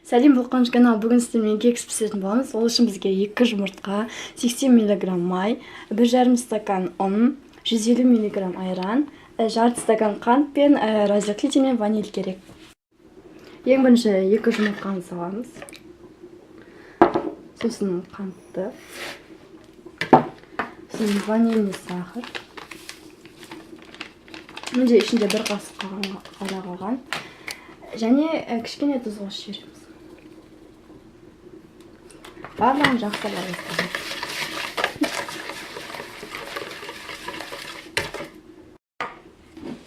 Сәлем болған канал. Бүгін сіздермен кекс пісіретін боламыз. Ол үшін бізге 2 жұмыртқа, 80 мг май, 1,5 стакан ұн, 150 мг айран, жарты стакан қант пен разрыхлитель мен ваниль керек. Ең бірінші 2 жұмыртқаны саламыз. Сосын қантты. Сосын ванильный сахар. Менде ішінде 1 қасық қара қалған. Және кішкене тұз қосып жібереміз. Барлығын жақсы араластырамыз.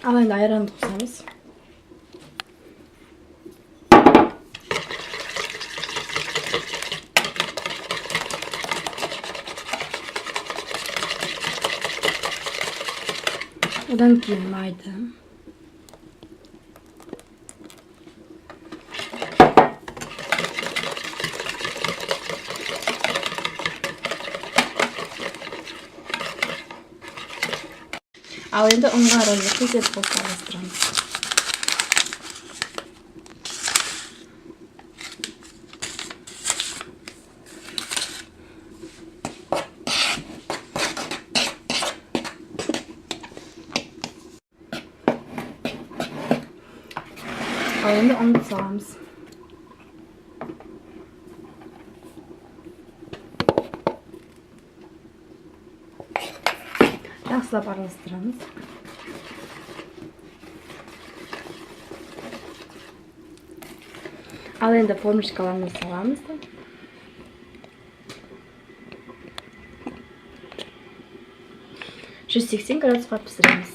Ал енді айранды қосамыз. Одан кейін майды. Ал енді ұнға разрыхлитель қосып араластырамыз. Ал енді ұнды саламыз. Жақсылап араластырамыз. Ал енді формочкаларына саламыз. 180 градусқа пісіреміз.